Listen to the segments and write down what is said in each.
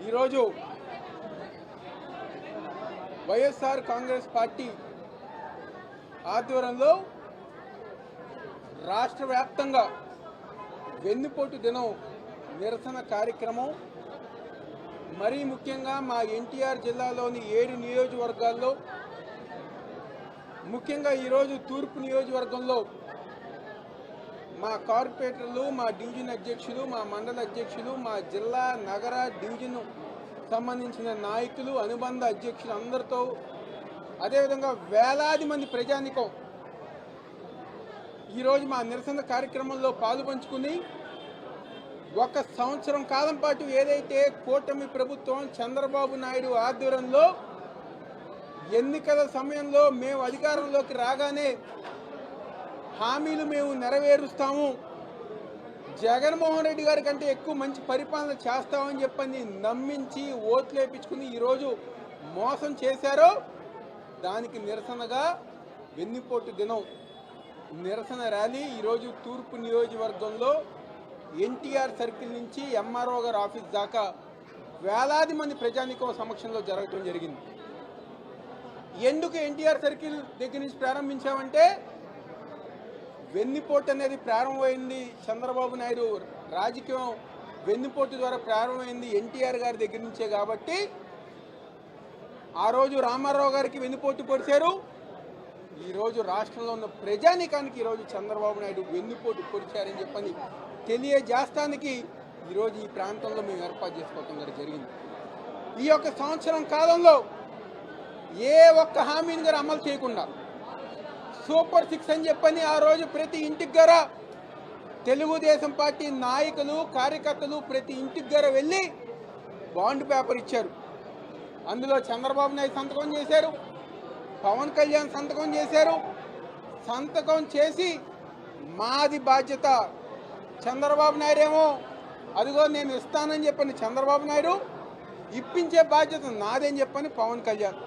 ఈరోజు వైఎస్ఆర్ కాంగ్రెస్ పార్టీ ఆధ్వర్యంలో రాష్ట్ర వ్యాప్తంగా వెన్నుపోటు దినం నిరసన కార్యక్రమం, మరీ ముఖ్యంగా మా ఎన్టీఆర్ జిల్లాలోని 7 నియోజకవర్గాల్లో, ముఖ్యంగా ఈరోజు తూర్పు నియోజకవర్గంలో మా కార్పొరేటర్లు, మా డివిజన్ అధ్యక్షులు, మా మండల అధ్యక్షులు, మా జిల్లా నగర డివిజన్ సంబంధించిన నాయకులు, అనుబంధ అధ్యక్షులు అందరితో, అదేవిధంగా వేలాది మంది ప్రజానికం ఈరోజు మా నిరసన కార్యక్రమంలో పాలుపంచుకుని 1 సంవత్సరం కాలం పాటు ఏదైతే కూటమి ప్రభుత్వం చంద్రబాబు నాయుడు ఆధ్వర్యంలో ఎన్నికల సమయంలో మేము అధికారంలోకి రాగానే హామీలు మేము నెరవేరుస్తాము, జగన్మోహన్ రెడ్డి గారి కంటే ఎక్కువ మంచి పరిపాలన చేస్తామని చెప్పని నమ్మించి ఓట్లు వేయించుకుని ఈరోజు మోసం చేశారో దానికి నిరసనగా వెన్నుపోటు దినం నిరసన ర్యాలీ ఈరోజు తూర్పు నియోజకవర్గంలో ఎన్టీఆర్ సర్కిల్ నుంచి ఎంఆర్ఓ గారి ఆఫీస్ దాకా వేలాది మంది ప్రజానికం సమక్షంలో జరగటం జరిగింది. ఎందుకు ఎన్టీఆర్ సర్కిల్ దగ్గర నుంచి ప్రారంభించామంటే, వెన్నుపోటు అనేది ప్రారంభమైంది చంద్రబాబు నాయుడు రాజకీయం వెన్నుపోటు ద్వారా ప్రారంభమైంది ఎన్టీఆర్ గారి దగ్గర నుంచే కాబట్టి ఆ రోజు రామారావు గారికి వెన్నుపోటు పొడిచారు. ఈరోజు రాష్ట్రంలో ఉన్న ప్రజానీకానికి ఈరోజు చంద్రబాబు నాయుడు వెన్నుపోటు పొడిచారని చెప్పని తెలియజేస్తానికి ఈరోజు ఈ ప్రాంతంలో మేము ఏర్పాటు చేసుకోవటం జరిగింది. ఈ 1 సంవత్సరం కాలంలో ఏ ఒక్క హామీని గారు అమలు చేయకుండా సూపర్ 6 అని చెప్పని ఆ రోజు ప్రతి ఇంటికి గర తెలుగుదేశం పార్టీ నాయకులు, కార్యకర్తలు ప్రతి ఇంటికి గర వెళ్ళి బాండ్ పేపర్ ఇచ్చారు. అందులో చంద్రబాబు నాయుడు సంతకం చేశారు, పవన్ కళ్యాణ్ సంతకం చేశారు. సంతకం చేసి మాది బాధ్యత, చంద్రబాబు నాయుడు ఏమో అదిగో నేను ఇస్తానని చెప్పని చంద్రబాబు నాయుడు, ఇప్పించే బాధ్యత నాదని చెప్పని పవన్ కళ్యాణ్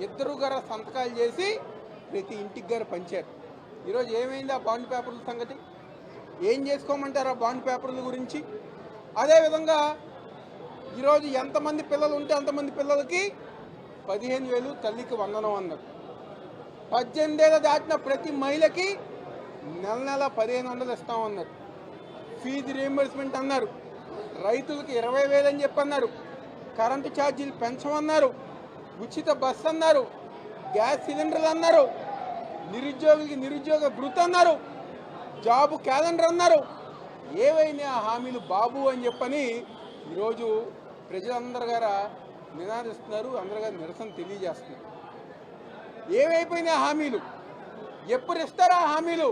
ఇద్దరు గారు సంతకాలు చేసి ప్రతి ఇంటికి గారు పంచారు. ఈరోజు ఏమైంది ఆ బాండ్ పేపర్ల సంగతి? ఏం చేసుకోమంటారు ఆ బాండ్ పేపర్ల గురించి? అదేవిధంగా ఈరోజు ఎంతమంది పిల్లలు ఉంటే అంతమంది పిల్లలకి 15,000 తల్లికి వందనం అన్నారు. 18 ఏళ్ళు దాటిన ప్రతి మహిళకి నెల 1,500 ఇస్తామన్నారు. ఫీజు రీయింబర్స్మెంట్ అన్నారు. రైతులకి 20,000 అని చెప్పన్నారు. కరెంటు ఛార్జీలు పెంచమన్నారు. ఉచిత బస్సు అన్నారు. గ్యాస్ సిలిండర్లు అన్నారు. నిరుద్యోగులకి నిరుద్యోగ భృతి అన్నారు. జాబు క్యాలెండర్ అన్నారు. ఏవైనా హామీలు బాబు అని చెప్పని ఈరోజు ప్రజలందరి గారు నినాదిస్తున్నారు, అందరి గారు నిరసన తెలియజేస్తున్నారు. ఏమైపోయినా హామీలు ఎప్పుడు ఇస్తారా? హామీలు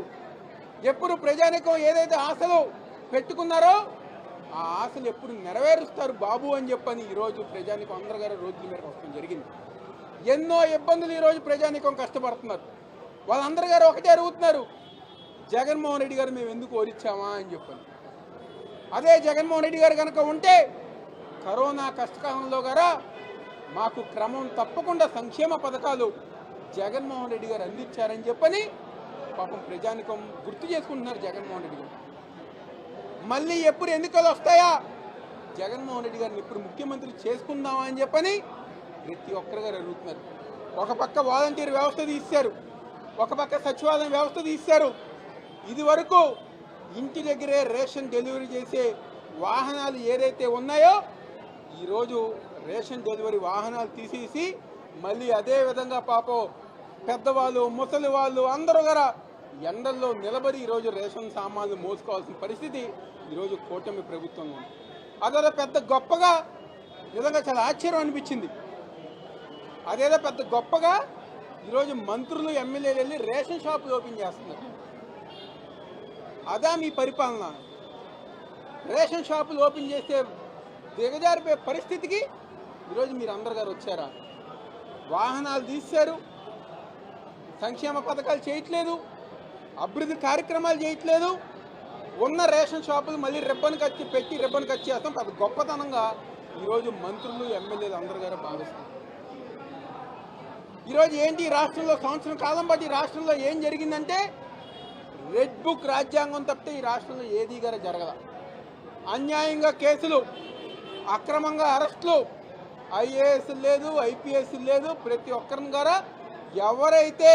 ఎప్పుడు ప్రజానికం ఏదైతే ఆశలు పెట్టుకున్నారో ఆ ఆశలు ఎప్పుడు నెరవేరుస్తారు బాబు అని చెప్పని ఈరోజు ప్రజానికం అందరి గారు రోడ్ల మీద వస్తడం జరిగింది. ఎన్నో ఇబ్బందులు ఈరోజు ప్రజానికం కష్టపడుతున్నారు. వాళ్ళందరి గారు ఒకటే అడుగుతున్నారు, జగన్మోహన్ రెడ్డి గారు మేము ఎందుకు ఓడించామా అని చెప్పని. అదే జగన్మోహన్ రెడ్డి గారు కనుక ఉంటే కరోనా కష్టకాలంలో గారా మాకు క్రమం తప్పకుండా సంక్షేమ పథకాలు జగన్మోహన్ రెడ్డి గారు అందించారని చెప్పని పాపం ప్రజానికం గుర్తు చేసుకుంటున్నారు. జగన్మోహన్ రెడ్డి గారు మళ్ళీ ఎప్పుడు ఎన్నికలు వస్తాయా, జగన్మోహన్ రెడ్డి గారిని ఇప్పుడు ముఖ్యమంత్రి చేసుకుందామా అని చెప్పని ప్రతి ఒక్కరు గారు అడుగుతున్నారు. ఒక పక్క వాలంటీర్ వ్యవస్థ తీశారు, ఒక పక్క సచివాలయం వ్యవస్థ తీశారు. ఇది వరకు ఇంటి దగ్గరే రేషన్ డెలివరీ చేసే వాహనాలు ఏదైతే ఉన్నాయో ఈరోజు రేషన్ డెలివరీ వాహనాలు తీసేసి మళ్ళీ అదే విధంగా పాపం పెద్దవాళ్ళు, ముసలి వాళ్ళు అందరూ గారా ఎండల్లో నిలబడి ఈరోజు రేషన్ సామాన్లు మోసుకోవాల్సిన పరిస్థితి ఈరోజు కూటమి ప్రభుత్వంలో ఉంది. అదేదో పెద్ద గొప్పగా నిజంగా చాలా ఆశ్చర్యం అనిపించింది. అదేదో పెద్ద గొప్పగా ఈరోజు మంత్రులు, ఎమ్మెల్యేలు వెళ్ళి రేషన్ షాపులు ఓపెన్ చేస్తున్నారు. అదా మీ పరిపాలన? రేషన్ షాపులు ఓపెన్ చేస్తే దిగజారిపోయే పరిస్థితికి ఈరోజు మీరు అందరు గారు వచ్చారా? వాహనాలు తీశారు, సంక్షేమ పథకాలు చేయట్లేదు, అభివృద్ధి కార్యక్రమాలు చేయట్లేదు. ఉన్న రేషన్ షాపులు మళ్ళీ రిబ్బన్ కట్ చేస్తాం పెద్ద గొప్పతనంగా ఈరోజు మంత్రులు, ఎమ్మెల్యేలు అందరు గారు భావిస్తారు. ఈరోజు ఏంటి రాష్ట్రంలో సంవత్సరం కాలం బట్టి రాష్ట్రంలో ఏం జరిగిందంటే రెడ్ బుక్ రాజ్యాంగం తప్పితే ఈ రాష్ట్రంలో ఏది గారు జరగల. అన్యాయంగా కేసులు, అక్రమంగా అరెస్టులు, ఐఏఎస్ లేదు, ఐపీఎస్ లేదు, ప్రతి ఒక్కరిని కూడా ఎవరైతే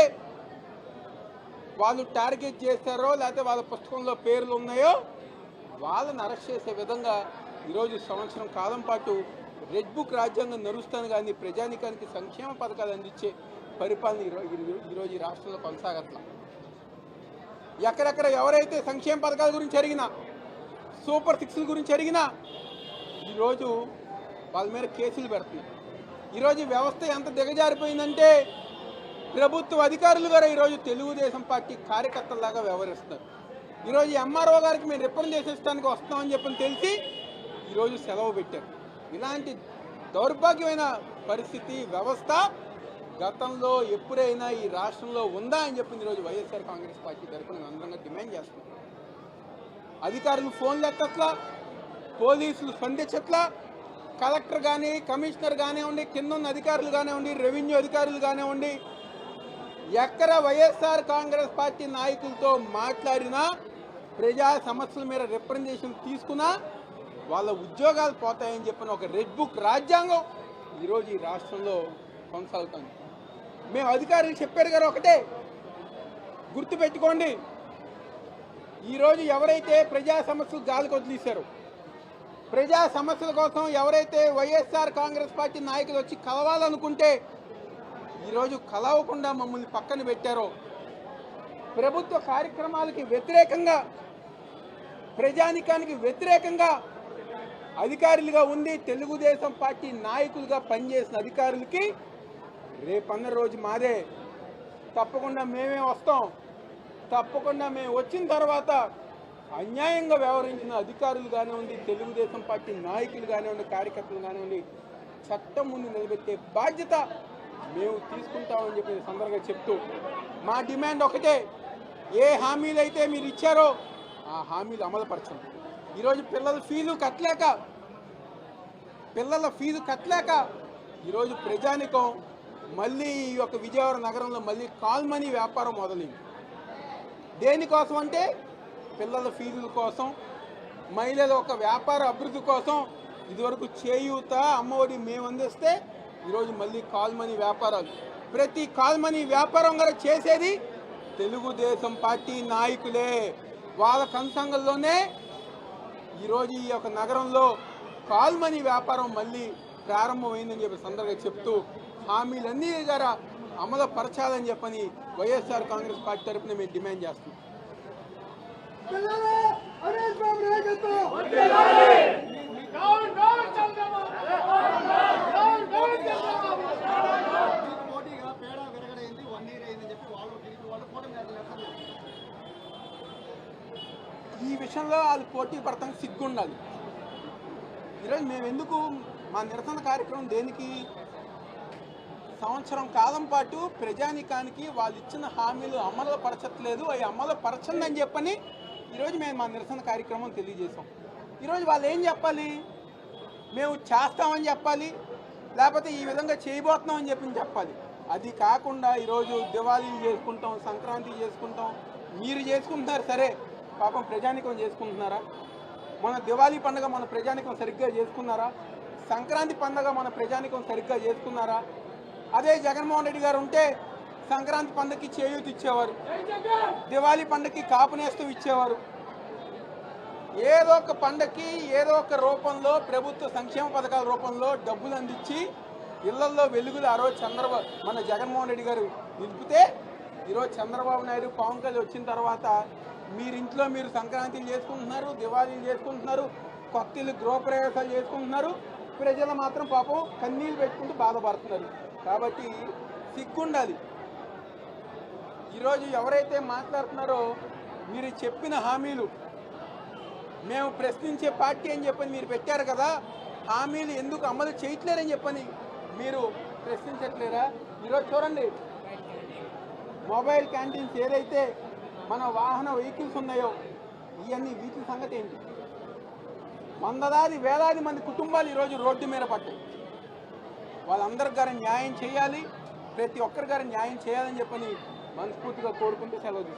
వాళ్ళు టార్గెట్ చేస్తారో లేకపోతే వాళ్ళ పుస్తకంలో పేర్లు ఉన్నాయో వాళ్ళని అరెస్ట్ చేసే విధంగా ఈరోజు సంవత్సరం కాలం పాటు రెడ్ బుక్ రాజ్యాంగం నడుస్తాను కానీ ప్రజానికానికి సంక్షేమ పథకాలు అందించే పరిపాలన ఈరోజు ఈ రాష్ట్రంలో కొనసాగట్ల. ఎక్కడెక్కడ ఎవరైతే సంక్షేమ పథకాల గురించి అడిగినా, సూపర్ సిక్స్ల గురించి అడిగినా ఈరోజు వాళ్ళ మీద కేసులు పెడుతున్నారు. ఈరోజు వ్యవస్థ ఎంత దిగజారిపోయిందంటే ప్రభుత్వ అధికారులు కూడా ఈరోజు తెలుగుదేశం పార్టీ కార్యకర్తలాగా వ్యవహరిస్తున్నారు. ఈరోజు ఎంఆర్ఓ గారికి మేము రిప్రజెంటేషన్కి వస్తామని చెప్పని తెలిసి ఈరోజు సెలవు పెట్టారు. ఇలాంటి దౌర్భాగ్యమైన పరిస్థితి వ్యవస్థ గతంలో ఎప్పుడైనా ఈ రాష్ట్రంలో ఉందా అని చెప్పింది ఈరోజు వైఎస్ఆర్ కాంగ్రెస్ పార్టీ తరఫున అందరంగా డిమాండ్ చేస్తున్నాం. అధికారులు ఫోన్లు ఎత్తట్లా, పోలీసులు స్పందించట్లా, కలెక్టర్ కానీ కమిషనర్ కానివ్వండి, కింద ఉన్న అధికారులు కానివ్వండి, రెవెన్యూ అధికారులు కానివ్వండి, ఎక్కడ వైఎస్ఆర్ కాంగ్రెస్ పార్టీ నాయకులతో మాట్లాడినా, ప్రజా సమస్యల మీద రిప్రజెంటేషన్ తీసుకున్నా వాళ్ళ ఉద్యోగాలు పోతాయని చెప్పిన ఒక రెడ్ బుక్ రాజ్యాంగం ఈరోజు ఈ రాష్ట్రంలో కొనసాగుతుంది. మేము అధికారులు చెప్పారు కదా, ఒకటే గుర్తుపెట్టుకోండి, ఈరోజు ఎవరైతే ప్రజా సమస్యలు గాలికి వదిలేశారో, ప్రజా సమస్యల కోసం ఎవరైతే వైఎస్ఆర్ కాంగ్రెస్ పార్టీ నాయకులు వచ్చి కలవాలనుకుంటే ఈరోజు కలవకుండా మమ్మల్ని పక్కన పెట్టారో, ప్రభుత్వ కార్యక్రమాలకి వ్యతిరేకంగా, ప్రజానికానికి వ్యతిరేకంగా అధికారులుగా ఉండి తెలుగుదేశం పార్టీ నాయకులుగా పనిచేసిన అధికారులకి రేపన్న రోజు మాదే, తప్పకుండా మేమే వస్తాం. తప్పకుండా మేము వచ్చిన తర్వాత అన్యాయంగా వ్యవహరించిన అధికారులు కానివ్వండి, తెలుగుదేశం పార్టీ నాయకులు కానివ్వండి, కార్యకర్తలు కానివ్వండి, చట్టం ముందు నిలబెట్టే బాధ్యత మేము తీసుకుంటామని చెప్పి సందర్భంగా చెప్తూ మా డిమాండ్ ఒకటే, ఏ హామీలు అయితే మీరు ఇచ్చారో ఆ హామీలు అమలుపరచండి. ఈరోజు పిల్లల ఫీజు కట్టలేక ఈరోజు ప్రజానికం మళ్ళీ ఈ యొక్క విజయవాడ నగరంలో మళ్ళీ కాల్ మనీ వ్యాపారం మొదలైంది. దేనికోసం అంటే పిల్లల ఫీజుల కోసం, మహిళల ఒక వ్యాపార అభివృద్ధి కోసం. ఇదివరకు చేయూత, అమ్మఒడి మేము అందిస్తే ఈరోజు మళ్ళీ కాల్ మనీ వ్యాపారాలు. ప్రతి కాల్ మనీ వ్యాపారం కూడా చేసేది తెలుగుదేశం పార్టీ నాయకులే. వాళ్ళ కన్సంగంలోనే ఈరోజు ఈ యొక్క నగరంలో కాల్ మనీ వ్యాపారం మళ్ళీ ప్రారంభమైందని చెప్పి సందర్భంగా చెప్తూ హామీలన్నీ గారా అమలు పరచాలని చెప్పని వైఎస్ఆర్ కాంగ్రెస్ పార్టీ తరఫున మేము డిమాండ్ చేస్తున్నాం. ఈ విషయంలో వాళ్ళు పోటీ పడతానికి సిగ్గుండాలి. ఈరోజు మేము ఎందుకు మా నిరసన కార్యక్రమం దేనికి, సంవత్సరం కాలం పాటు ప్రజానికానికి వాళ్ళు ఇచ్చిన హామీలు అమలు పరచట్లేదు, అవి అమలు పరచండి అని చెప్పని ఈరోజు మేము మా నిరసన కార్యక్రమం తెలియజేసాం. ఈరోజు వాళ్ళు ఏం చెప్పాలి, మేము చేస్తామని చెప్పాలి, లేకపోతే ఈ విధంగా చేయబోతున్నామని చెప్పాలి. అది కాకుండా ఈరోజు దివాళీలు చేసుకుంటాం, సంక్రాంతి చేసుకుంటాం, మీరు చేసుకుంటున్నారు సరే, పాపం ప్రజానికం చేసుకుంటున్నారా? మన దివాళీ పండుగ మన ప్రజానికం సరిగ్గా చేసుకున్నారా? సంక్రాంతి పండుగ మన ప్రజానికం సరిగ్గా చేసుకున్నారా? అదే జగన్మోహన్ రెడ్డి గారు ఉంటే సంక్రాంతి పండుగకి చేయూత ఇచ్చేవారు, దివాళీ పండుగకి కాపునేస్తూ ఇచ్చేవారు. ఏదో ఒక పండుగకి ఏదో ఒక రూపంలో ప్రభుత్వ సంక్షేమ పథకాల రూపంలో డబ్బులు అందించి ఇళ్లల్లో వెలుగులు ఆ రోజు మన జగన్మోహన్ రెడ్డి గారు నిలిపితే, ఈరోజు చంద్రబాబు నాయుడు, పవన్ కళ్యాణ్ వచ్చిన తర్వాత మీరింట్లో మీరు సంక్రాంతిలు చేసుకుంటున్నారు, దివాళీలు చేసుకుంటున్నారు, కొత్త ఇల్లు గృహప్రవేశాలు చేసుకుంటున్నారు, ప్రజలు మాత్రం పాపం కన్నీళ్ళు పెట్టుకుంటూ బాధపడుతున్నారు. కాబట్టి సిగ్గుండాలి. ఈరోజు ఎవరైతే మాట్లాడుతున్నారో మీరు చెప్పిన హామీలు మేము ప్రశ్నించే పార్టీ అని చెప్పని మీరు పెట్టారు కదా, హామీలు ఎందుకు అమలు చేయట్లేరని చెప్పని మీరు ప్రశ్నించట్లేరా? ఈరోజు చూడండి, మొబైల్ క్యాంటీన్స్ ఏదైతే మన వాహన వెహికల్స్ ఉన్నాయో ఇవన్నీ వీటి సంగతి ఏంటి? వేలాది మంది కుటుంబాలు ఈరోజు రోడ్డు మీద పడ్డాయి. వాళ్ళందరికి గారు న్యాయం చేయాలి, ప్రతి ఒక్కరి గారు న్యాయం చేయాలని చెప్పని మనస్ఫూర్తిగా కోరుకుంటూ సెలవు.